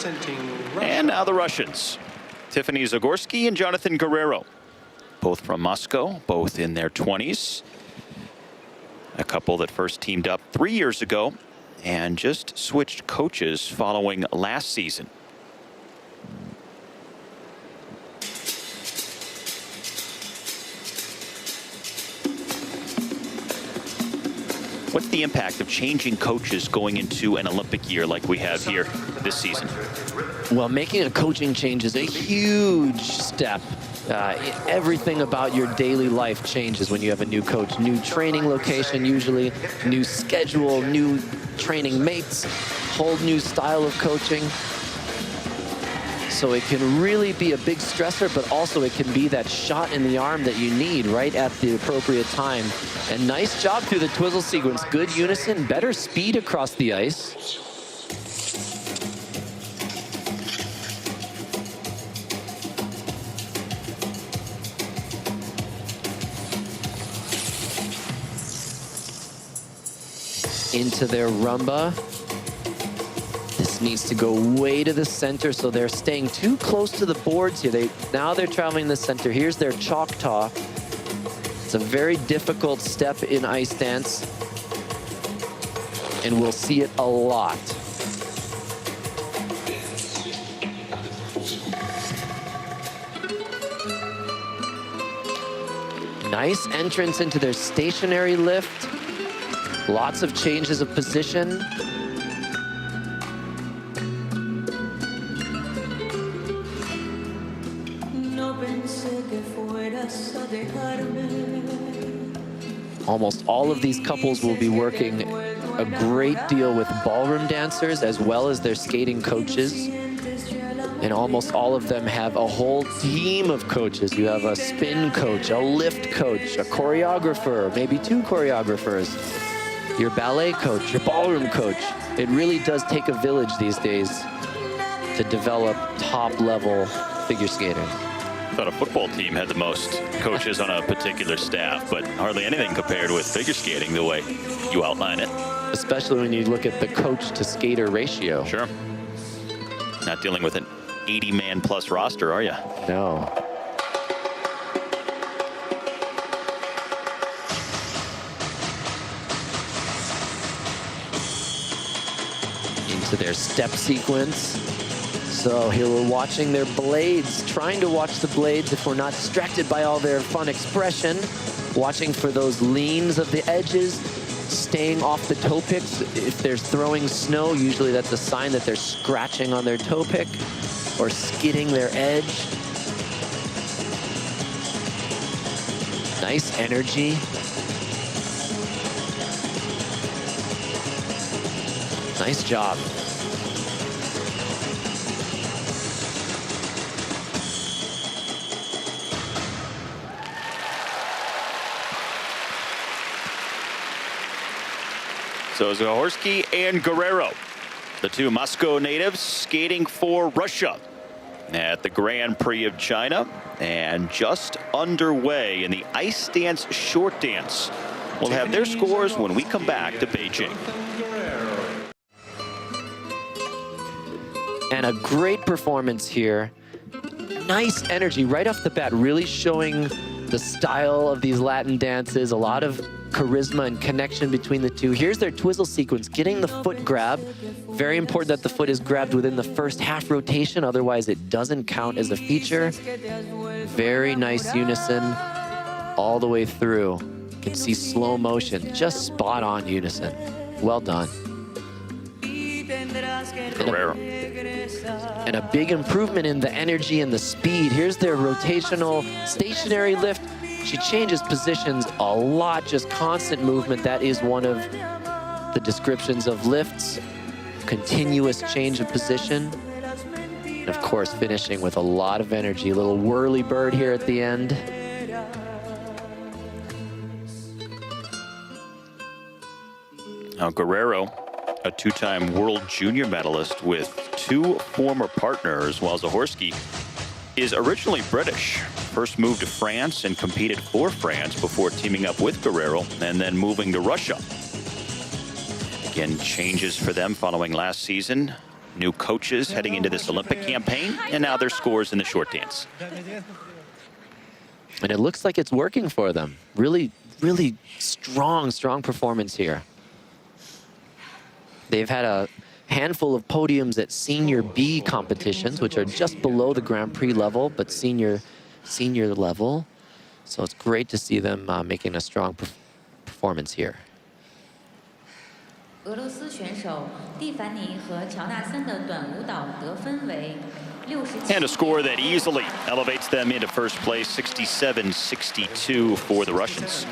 And now the Russians, Tiffany ZAGORSKI and Jonathan Guerreiro, both from Moscow, both in their 20s. A couple that first teamed up 3 years ago and just switched coaches following last season. What's the impact of changing coaches going into an Olympic year like we have here this season? Well, making a coaching change is a huge step. Everything about your daily life changes when you have a new coach. New training location, usually, new schedule, new training mates, whole new style of coaching. So it can really be a big stressor, but also it can be that shot in the arm that you need right at the appropriate time. And nice job through the twizzle sequence. Good unison, better speed across the ice. Into their rumba. This needs to go way to the center, so they're staying too close to the boards here. Now they're traveling the center. Here's their Choctaw. It's a very difficult step in ice dance, and we'll see it a lot. Nice entrance into their stationary lift. Lots of changes of position. Almost all of these couples will be working a great deal with ballroom dancers as well as their skating coaches. And almost all of them have a whole team of coaches. You have a spin coach, a lift coach, a choreographer, maybe 2 choreographers, your ballet coach, your ballroom coach. It really does take a village these days to develop top-level figure skaters. I thought a football team had the most coaches on a particular staff, but hardly anything compared with figure skating the way you outline it. Especially when you look at the coach-to-skater ratio. Sure. Not dealing with an 80-man plus roster, are you? No. Into their step sequence. So here we're watching their blades, trying to watch the blades if we're not distracted by all their fun expression. Watching for those leans of the edges, staying off the toe picks. If they're throwing snow, usually that's a sign that they're scratching on their toe pick or skidding their edge. Nice energy. Nice job. So ZAGORSKI and Guerreiro, the 2 Moscow natives, skating for Russia at the Grand Prix of China, and just underway in the ice dance short dance. We'll have their scores when we come back to Beijing. And a great performance here. Nice energy right off the bat, really showing the style of these Latin dances, a lot of charisma and connection between the two. Here's their twizzle sequence, getting the foot grab. Very important that the foot is grabbed within the first half rotation, otherwise it doesn't count as a feature. Very nice unison all the way through. You can see slow motion, just spot on unison. Well done. And a big improvement in the energy and the speed. Here's their rotational stationary lift. She changes positions a lot, just constant movement. That is one of the descriptions of lifts. Continuous change of position. And of course, finishing with a lot of energy. A little whirly bird here at the end. Now Guerreiro, a 2-time world junior medalist with 2 former partners, while ZAGORSKI is originally British. First moved to France and competed for France before teaming up with Guerreiro and then moving to Russia. Again, changes for them following last season. New coaches heading into this Olympic campaign, and now their scores in the short dance. And it looks like it's working for them. Really, really strong performance here. They've had a handful of podiums at Senior B competitions, which are just below the Grand Prix level, but senior level. So it's great to see them making a strong performance here. 俄罗斯选手蒂凡尼和乔纳森的短舞蹈得分为 And a score that easily elevates them into first place, 67-62 for the Russians.